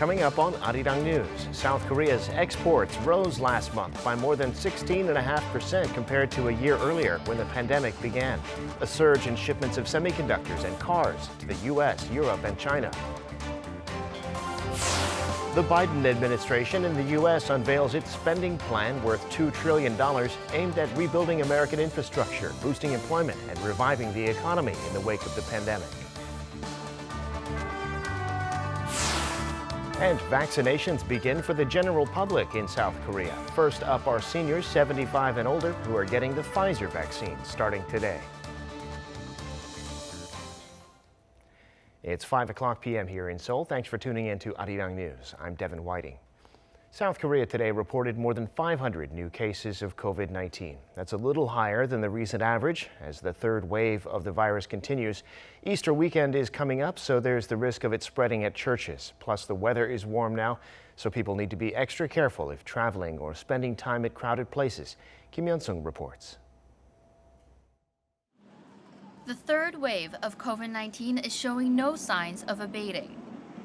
Coming up on Arirang News, South Korea's exports rose last month by more than 16.5% compared to a year earlier when the pandemic began. A surge in shipments of semiconductors and cars to the U.S., Europe, and China. The Biden administration in the U.S. unveils its spending plan worth $2 trillion aimed at rebuilding American infrastructure, boosting employment, and reviving the economy in the wake of the pandemic. And vaccinations begin for the general public in South Korea. First up are seniors 75 and older who are getting the Pfizer vaccine starting today. It's 5 p.m. here in Seoul. Thanks for tuning in to Arirang News. I'm Devin Whiting. South Korea today reported more than 500 new cases of COVID-19. That's a little higher than the recent average as the third wave of the virus continues. Easter weekend is coming up, so there's the risk of it spreading at churches. Plus, the weather is warm now, so people need to be extra careful if traveling or spending time at crowded places. Kim Hyuk-sang reports. The third wave of COVID-19 is showing no signs of abating.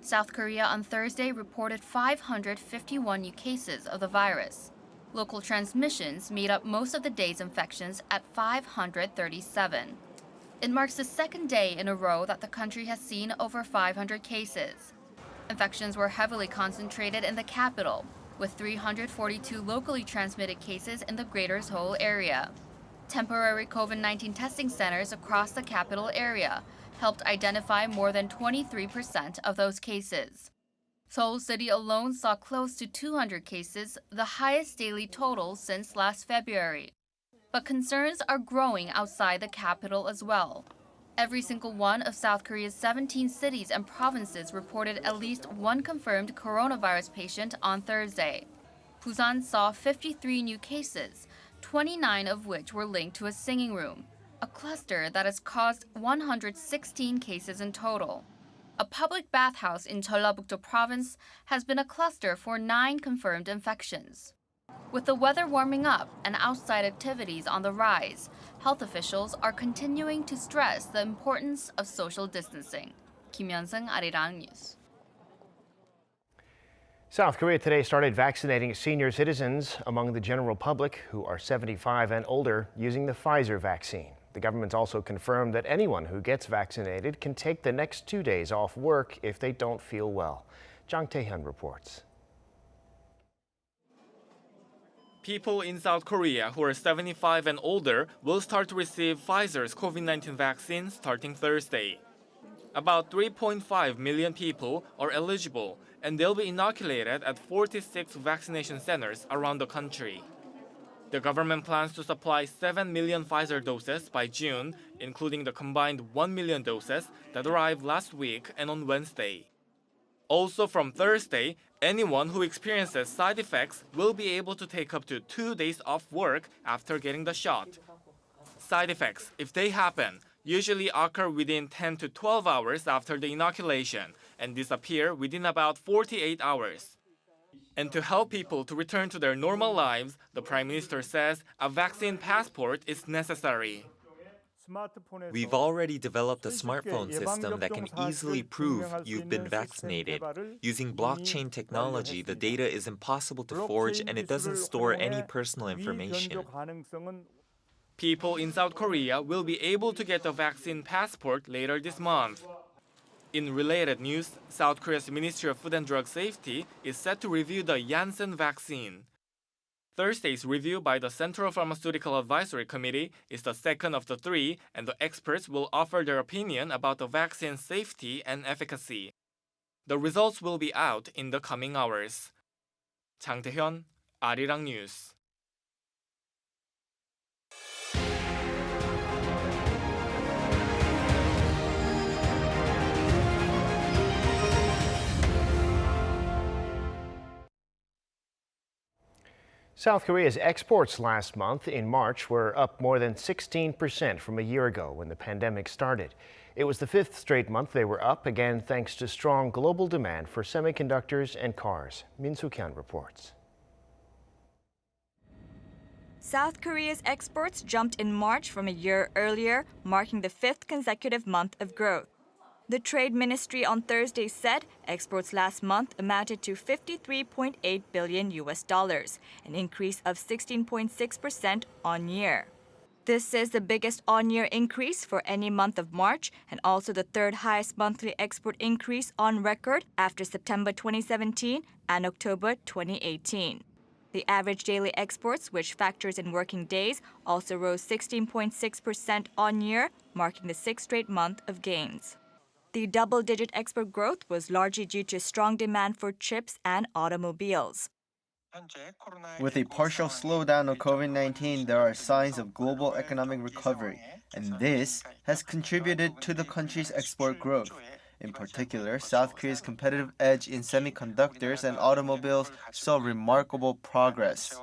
South Korea on Thursday reported 551 new cases of the virus. Local transmissions made up most of the day's infections at 537. It marks the second day in a row that the country has seen over 500 cases. Infections were heavily concentrated in the capital, with 342 locally transmitted cases in the Greater Seoul area. Temporary COVID-19 testing centers across the capital area helped identify more than 23% of those cases. Seoul City alone saw close to 200 cases, the highest daily total since last February. But concerns are growing outside the capital as well. Every single one of South Korea's 17 cities and provinces reported at least one confirmed coronavirus patient on Thursday. Busan saw 53 new cases, 29 of which were linked to a singing room, a cluster that has caused 116 cases in total. A public bathhouse in Jeollabuk-do province has been a cluster for 9 confirmed infections. With the weather warming up and outside activities on the rise, health officials are continuing to stress the importance of social distancing. Kim Hyun-sang, Arirang News. South Korea today started vaccinating senior citizens among the general public who are 75 and older using the Pfizer vaccine. The government's also confirmed that anyone who gets vaccinated can take the next 2 days off work if they don't feel well. Jang Tae-hyun reports. People in South Korea who are 75 and older will start to receive Pfizer's COVID-19 vaccine starting Thursday. About 3.5 million people are eligible, and they'll be inoculated at 46 vaccination centers around the country. The government plans to supply 7 million Pfizer doses by June, including the combined 1 million doses that arrived last week and on Wednesday. Also from Thursday, anyone who experiences side effects will be able to take up to 2 days off work after getting the shot. Side effects, if they happen, usually occur within 10 to 12 hours after the inoculation and disappear within about 48 hours. And to help people to return to their normal lives, the Prime Minister says a vaccine passport is necessary. We've already developed a smartphone system that can easily prove you've been vaccinated. Using blockchain technology, the data is impossible to forge and it doesn't store any personal information. People in South Korea will be able to get the vaccine passport later this month. In related news, South Korea's Ministry of Food and Drug Safety is set to review the Janssen vaccine. Thursday's review by the Central Pharmaceutical Advisory Committee is the second of the 3, and the experts will offer their opinion about the vaccine's safety and efficacy. The results will be out in the coming hours. Jang Tae-hyun, Arirang News. South Korea's exports last month in March were up more than 16% from a year ago when the pandemic started. It was the 5th straight month they were up, again thanks to strong global demand for semiconductors and cars. Min Soo-kyun reports. South Korea's exports jumped in March from a year earlier, marking the 5th consecutive month of growth. The Trade Ministry on Thursday said exports last month amounted to $53.8 billion, an increase of 16.6% on year. This is the biggest on-year increase for any month of March and also the third highest monthly export increase on record after September 2017 and October 2018. The average daily exports, which factors in working days, also rose 16.6% on year, marking the sixth straight month of gains. The double-digit export growth was largely due to strong demand for chips and automobiles. With a partial slowdown of COVID-19, there are signs of global economic recovery, and this has contributed to the country's export growth. In particular, South Korea's competitive edge in semiconductors and automobiles saw remarkable progress.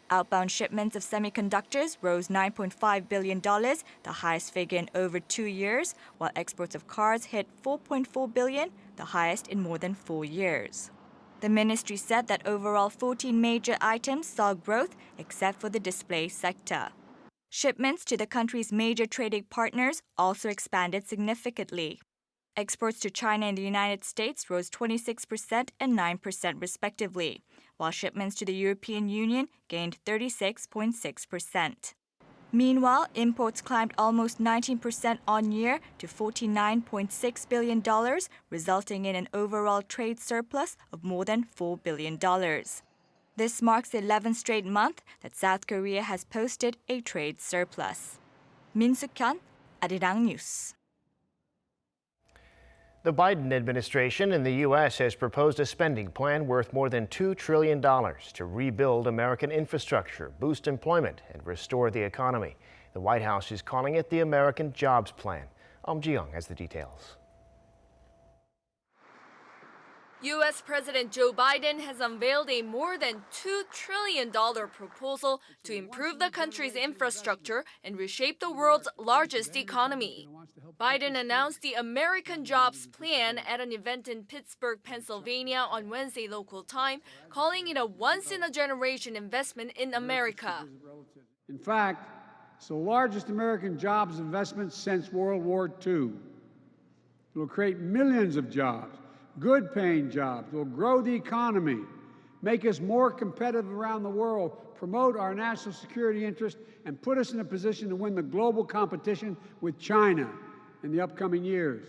Outbound shipments of semiconductors rose $9.5 billion, the highest figure in over 2 years, while exports of cars hit $4.4 billion, the highest in more than 4 years. The ministry said that overall 14 major items saw growth except for the display sector. Shipments to the country's major trading partners also expanded significantly. Exports to China and the United States rose 26% and 9% respectively, while shipments to the European Union gained 36.6%. Meanwhile, imports climbed almost 19% on year to $49.6 billion, resulting in an overall trade surplus of more than $4 billion. This marks the 11th straight month that South Korea has posted a trade surplus. Min Suk-hyun, Arirang News. The Biden administration in the U.S. has proposed a spending plan worth more than $2 trillion to rebuild American infrastructure, boost employment, and restore the economy. The White House is calling it the American Jobs Plan. Ji-young has the details. U.S. President Joe Biden has unveiled a more than $2 trillion proposal to improve the country's infrastructure and reshape the world's largest economy. Biden announced the American Jobs Plan at an event in Pittsburgh, Pennsylvania on Wednesday local time, calling it a once-in-a-generation investment in America. In fact, it's the largest American jobs investment since World War II. It will create millions of jobs, good-paying jobs. It will grow the economy, make us more competitive around the world, promote our national security interest, and put us in a position to win the global competition with China in the upcoming years.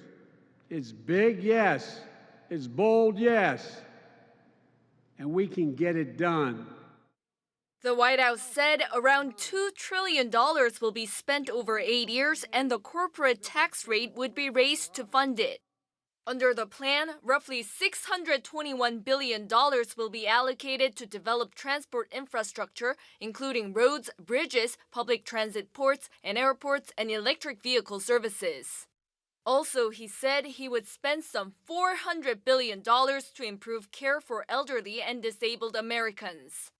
It's big, yes. It's bold, yes. And we can get it done. The White House said around $2 trillion will be spent over 8 years, and the corporate tax rate would be raised to fund it. Under the plan, roughly $621 billion will be allocated to develop transport infrastructure, including roads, bridges, public transit ports, and airports, and electric vehicle services. Also, he said he would spend some $400 billion to improve care for elderly and disabled Americans.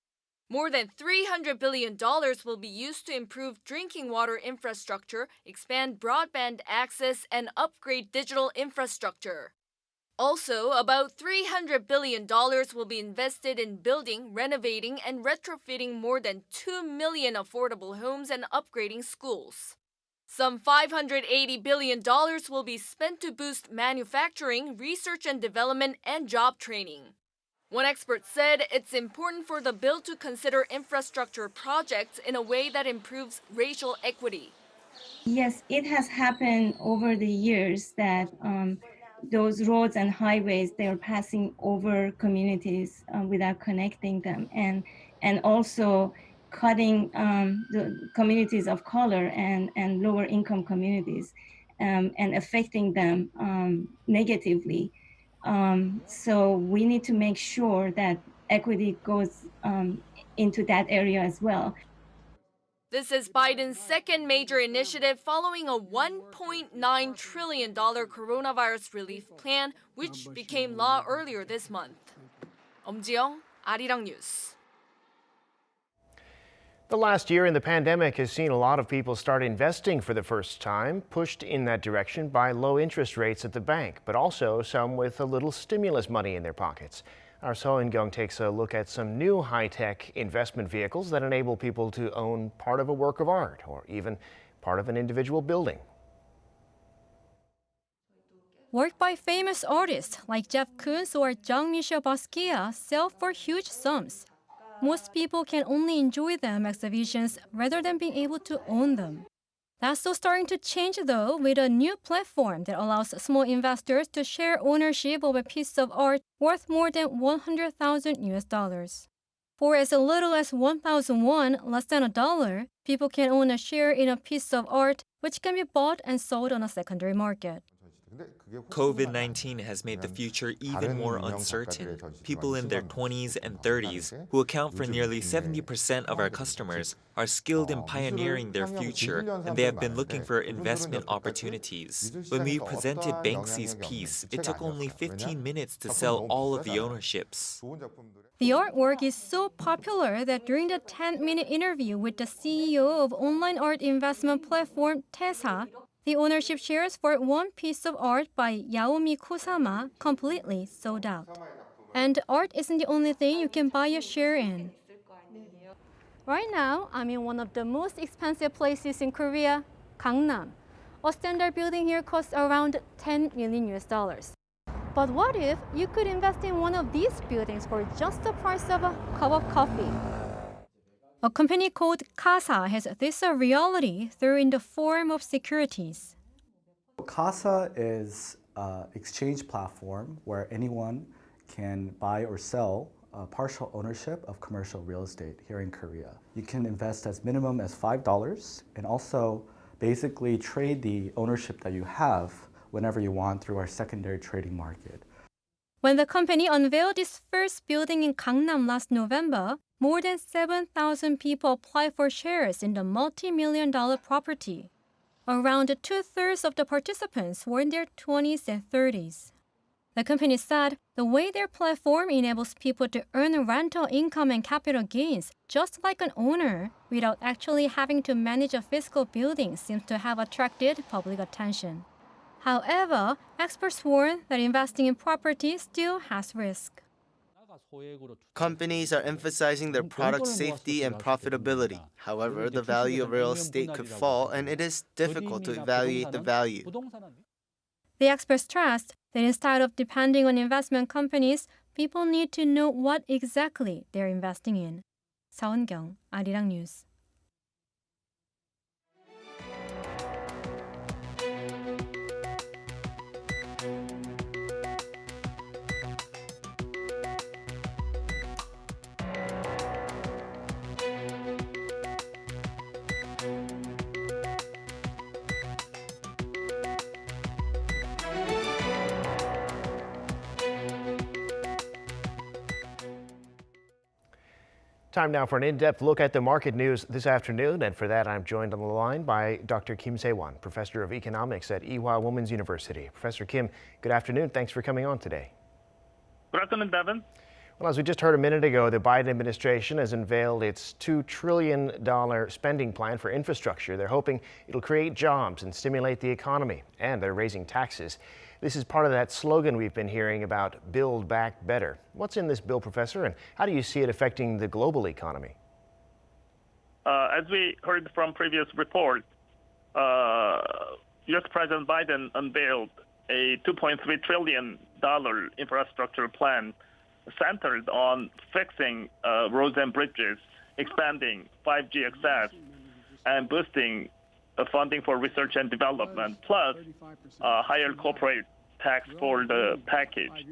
More than $300 billion will be used to improve drinking water infrastructure, expand broadband access, and upgrade digital infrastructure. Also, about $300 billion will be invested in building, renovating, and retrofitting more than 2 million affordable homes and upgrading schools. Some $580 billion will be spent to boost manufacturing, research and development, and job training. One expert said it's important for the bill to consider infrastructure projects in a way that improves racial equity. Yes, it has happened over the years that those roads and highways, they are passing over communities without connecting them, and also cutting the communities of color and lower income communities and affecting them negatively. So we need to make sure that equity goes into that area as well. This is Biden's second major initiative following a $1.9 trillion coronavirus relief plan, which became law earlier this month. Ji-young, Arirang News. The last year in the pandemic has seen a lot of people start investing for the first time, pushed in that direction by low interest rates at the bank, but also some with a little stimulus money in their pockets. Our Sohn takes a look at some new high-tech investment vehicles that enable people to own part of a work of art or even part of an individual building. Work by famous artists like Jeff Koons or Jean-Michel Basquiat sell for huge sums. Most people can only enjoy them exhibitions rather than being able to own them. That's still starting to change though with a new platform that allows small investors to share ownership of a piece of art worth more than 100,000 US dollars. For as little as 1,000 won, less than $1, people can own a share in a piece of art which can be bought and sold on a secondary market. COVID-19 has made the future even more uncertain. People in their 20s and 30s, who account for nearly 70% of our customers, are skilled in pioneering their future, and they have been looking for investment opportunities. When we presented Banksy's piece, it took only 15 minutes to sell all of the ownerships. The artwork is so popular that during the 10-minute interview with the CEO of online art investment platform Tesa, the ownership shares for one piece of art by Yaomi Kusama completely sold out. And art isn't the only thing you can buy a share in. Right now, I'm in one of the most expensive places in Korea, Gangnam. A standard building here costs around 10 million US dollars. But what if you could invest in one of these buildings for just the price of a cup of coffee? A company called Casa has this a reality through in the form of securities. Casa is an exchange platform where anyone can buy or sell partial ownership of commercial real estate here in Korea. You can invest as minimum as $5 and also basically trade the ownership that you have whenever you want through our secondary trading market. When the company unveiled its first building in Gangnam last November, more than 7,000 people applied for shares in the multi-million-dollar property. Around 2/3 of the participants were in their 20s and 30s. The company said the way their platform enables people to earn rental income and capital gains, just like an owner, without actually having to manage a physical building seems to have attracted public attention. However, experts warn that investing in property still has risk. Companies are emphasizing their product safety and profitability. However, the value of real estate could fall, and it is difficult to evaluate the value. The experts stressed that instead of depending on investment companies, people need to know what exactly they're investing in. Sohn, Arirang News. Time now for an in-depth look at the market news this afternoon, and for that I'm joined on the line by Dr. Kim Se-won, Professor of Economics at Ewha Women's University. Professor Kim, good afternoon. Thanks for coming on today. Good afternoon, Devin. Well, as we just heard a minute ago, the Biden administration has unveiled its $2 trillion spending plan for infrastructure. They're hoping it'll create jobs and stimulate the economy, and they're raising taxes. This is part of that slogan we've been hearing about, Build Back Better. What's in this bill, Professor, and how do you see it affecting the global economy? As we heard from previous reports, U.S. President Biden unveiled a $2.3 trillion infrastructure plan centered on fixing roads and bridges, expanding 5G access, and boosting funding for research and development, plus higher corporate tax for the package.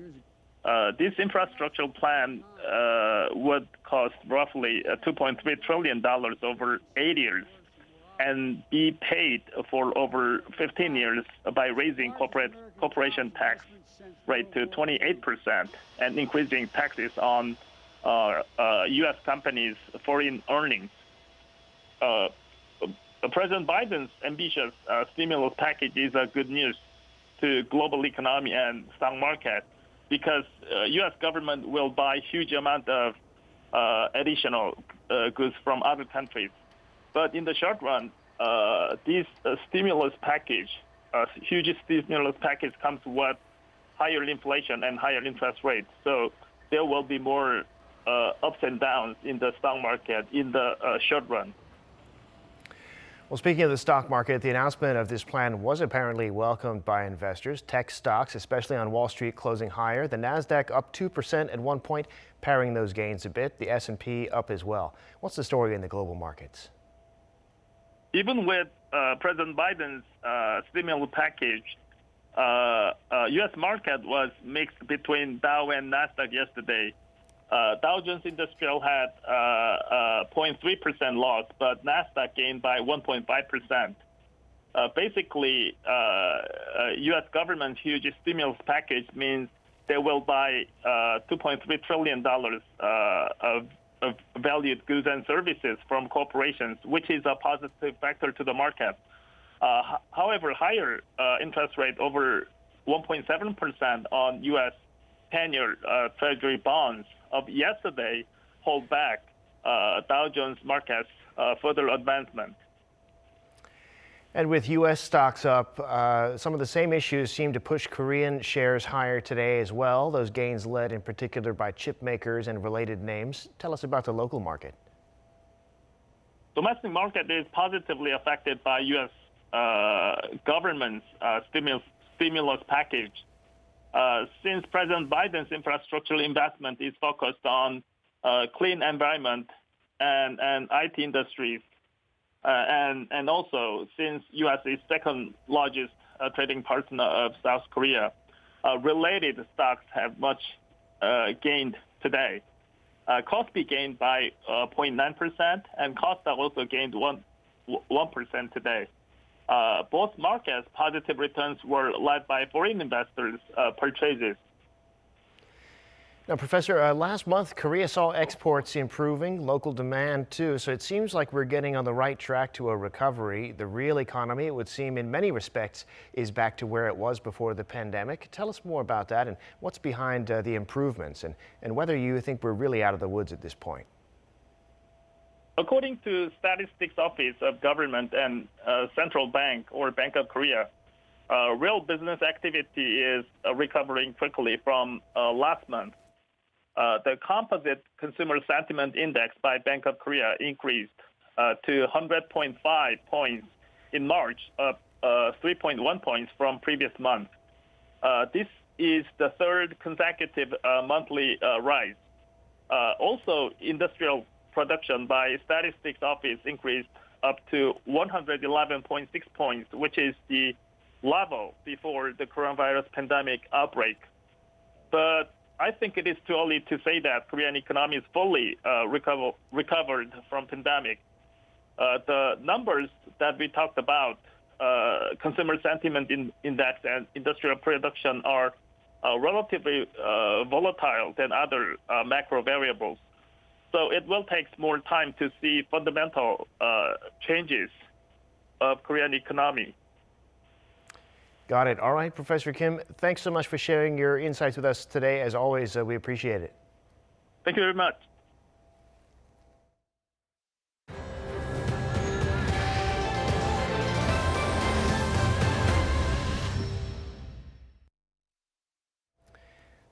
This infrastructure plan would cost roughly $2.3 trillion over 8 years and be paid for over 15 years by raising corporation tax rate to 28% and increasing taxes on U.S. companies' foreign earnings. President Biden's ambitious stimulus package is good news to global economy and stock market because U.S. government will buy huge amount of additional goods from other countries. But in the short run, this stimulus package, huge stimulus package comes with higher inflation and higher interest rates. So there will be more ups and downs in the stock market in the short run. Well, speaking of the stock market, the announcement of this plan was apparently welcomed by investors. Tech stocks, especially on Wall Street, closing higher. The Nasdaq up 2% at one point, paring those gains a bit. The S&P up as well. What's the story in the global markets? Even with President Biden's stimulus package, U.S. market was mixed between Dow and Nasdaq yesterday. Dow Jones Industrial had 0.3% loss, but Nasdaq gained by 1.5%. Basically, U.S. government's huge stimulus package means they will buy $2.3 trillion of valued goods and services from corporations, which is a positive factor to the market. However, higher interest rate over 1.7% on U.S. 10-year Treasury bonds of yesterday hold back Dow Jones market's further advancement. And with U.S. stocks up, some of the same issues seem to push Korean shares higher today as well. Those gains led in particular by chip makers and related names. Tell us about the local market. Domestic market is positively affected by U.S. Government's stimulus package. Since President Biden's infrastructural investment is focused on clean environment and IT industries, and also since U.S. is second largest trading partner of South Korea, related stocks have much gained today. Kospi gained by 0.9%, and Costa also gained 1% today. Both markets' positive returns were led by foreign investors' purchases. Now, Professor, last month, Korea saw exports improving, local demand too, so it seems like we're getting on the right track to a recovery. The real economy, it would seem in many respects, is back to where it was before the pandemic. Tell us more about that and what's behind the improvements and whether you think we're really out of the woods at this point. According to Statistics Office of Government and Central Bank or Bank of Korea, real business activity is recovering quickly from last month. The composite consumer sentiment index by Bank of Korea increased to 100.5 points in March, up 3.1 points from previous month. This is the third consecutive monthly rise. Also, industrial production by Statistics Office increased up to 111.6 points, which is the level before the coronavirus pandemic outbreak. But I think it is too early to say that Korean economy is fully recovered from pandemic. The numbers that we talked about, consumer sentiment index and industrial production, are relatively volatile than other macro variables. So it will take more time to see fundamental changes of Korean economy. Got it. All right, Professor Kim, thanks so much for sharing your insights with us today. As always, we appreciate it. Thank you very much.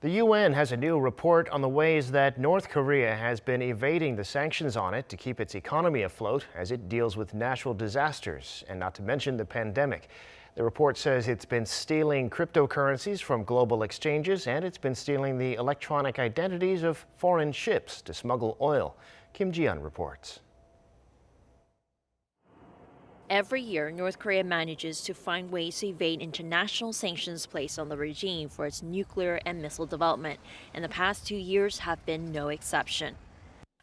The UN has a new report on the ways that North Korea has been evading the sanctions on it to keep its economy afloat as it deals with natural disasters, and not to mention the pandemic. The report says it's been stealing cryptocurrencies from global exchanges, and it's been stealing the electronic identities of foreign ships to smuggle oil. Kim Ji-yeon reports. Every year, North Korea manages to find ways to evade international sanctions placed on the regime for its nuclear and missile development, and the past 2 years have been no exception.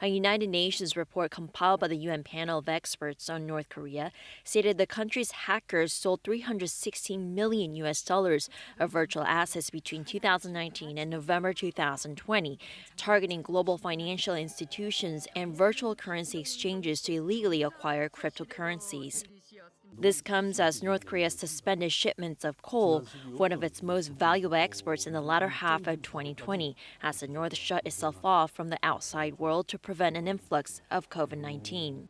A United Nations report compiled by the UN panel of experts on North Korea stated the country's hackers stole $316 million of virtual assets between 2019 and November 2020, targeting global financial institutions and virtual currency exchanges to illegally acquire cryptocurrencies. This comes as North Korea suspended shipments of coal, one of its most valuable exports, in the latter half of 2020, as the North shut itself off from the outside world to prevent an influx of COVID-19.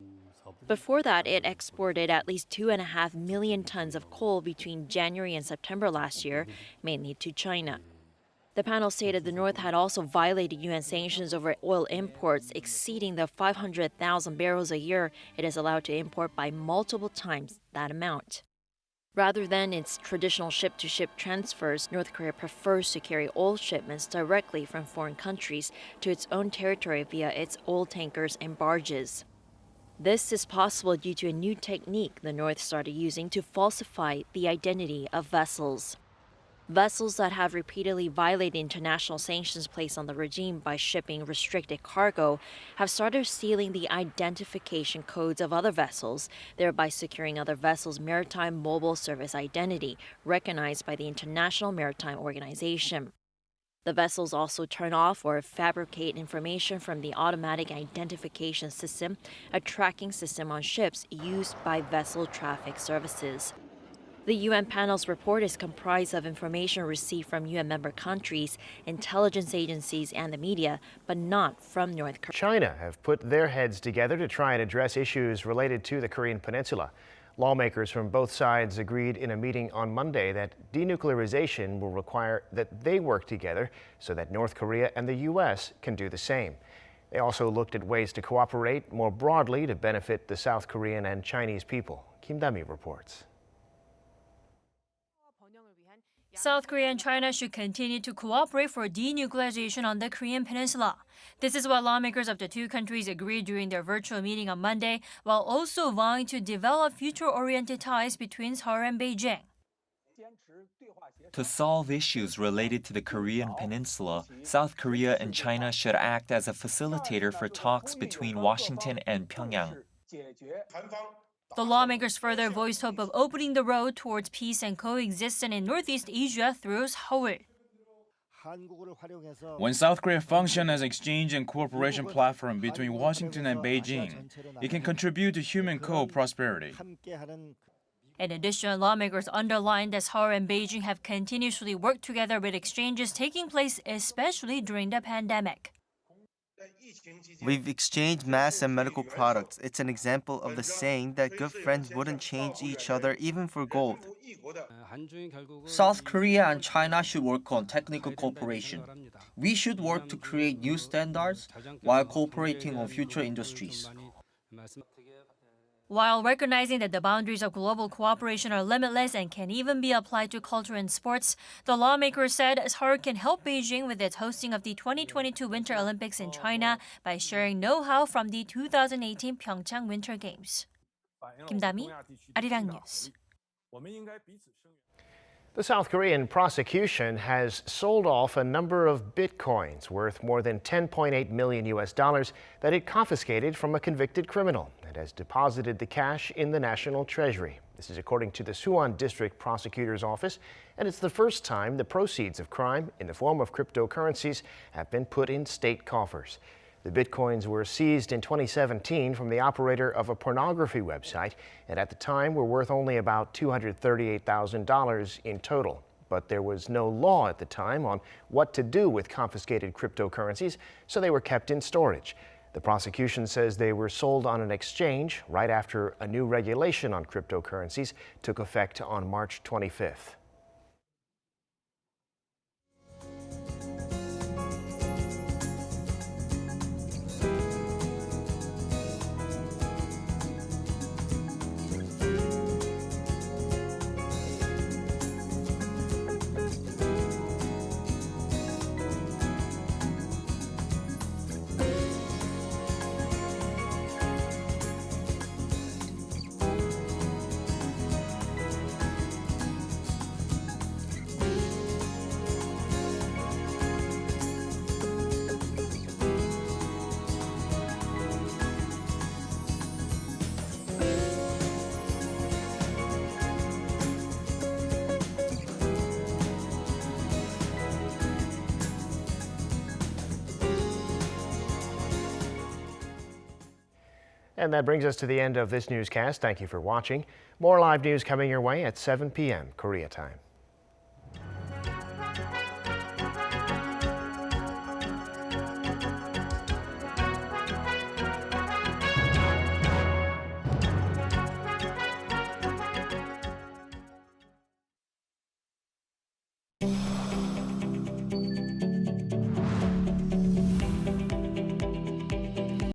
Before that, it exported at least 2.5 million tons of coal between January and September last year, mainly to China. The panel stated the North had also violated UN sanctions over oil imports exceeding the 500,000 barrels a year it is allowed to import by multiple times that amount. Rather than its traditional ship-to-ship transfers, North Korea prefers to carry oil shipments directly from foreign countries to its own territory via its oil tankers and barges. This is possible due to a new technique the North started using to falsify the identity of vessels. Vessels that have repeatedly violated international sanctions placed on the regime by shipping restricted cargo have started stealing the identification codes of other vessels, thereby securing other vessels' maritime mobile service identity, recognized by the International Maritime Organization. The vessels also turn off or fabricate information from the automatic identification system, a tracking system on ships used by vessel traffic services. The UN panel's report is comprised of information received from UN member countries, intelligence agencies, and the media, but not from North Korea. China have put their heads together to try and address issues related to the Korean Peninsula. Lawmakers from both sides agreed in a meeting on Monday that denuclearization will require that they work together so that North Korea and the U.S. can do the same. They also looked at ways to cooperate more broadly to benefit the South Korean and Chinese people. Kim Da-mi reports. South Korea and China should continue to cooperate for denuclearization on the Korean Peninsula. This is what lawmakers of the two countries agreed during their virtual meeting on Monday, while also vowing to develop future-oriented ties between Seoul and Beijing. To solve issues related to the Korean Peninsula, South Korea and China should act as a facilitator for talks between Washington and Pyongyang. The lawmakers further voiced hope of opening the road towards peace and coexistence in Northeast Asia through Seoul. When South Korea functions as an exchange and cooperation platform between Washington and Beijing, it can contribute to human co-prosperity. In addition, lawmakers underlined that Seoul and Beijing have continuously worked together with exchanges taking place especially during the pandemic. We've exchanged mass and medical products. It's an example of the saying that good friends wouldn't change each other even for gold. South Korea and China should work on technical cooperation. We should work to create new standards while cooperating on future industries. While recognizing that the boundaries of global cooperation are limitless and can even be applied to culture and sports, the lawmakers said Seoul can help Beijing with its hosting of the 2022 Winter Olympics in China by sharing know-how from the 2018 Pyeongchang Winter Games. Kim Da-mi, Arirang News. The South Korean prosecution has sold off a number of bitcoins worth more than $10.8 million that it confiscated from a convicted criminal. It has deposited the cash in the National Treasury. This is according to the Sohn District Prosecutor's Office, and it's the first time the proceeds of crime in the form of cryptocurrencies have been put in state coffers. The bitcoins were seized in 2017 from the operator of a pornography website, and at the time were worth only about $238,000 in total. But there was no law at the time on what to do with confiscated cryptocurrencies, so they were kept in storage. The prosecution says they were sold on an exchange right after a new regulation on cryptocurrencies took effect on March 25th. And that brings us to the end of this newscast. Thank you for watching. More live news coming your way at 7 p.m. Korea time.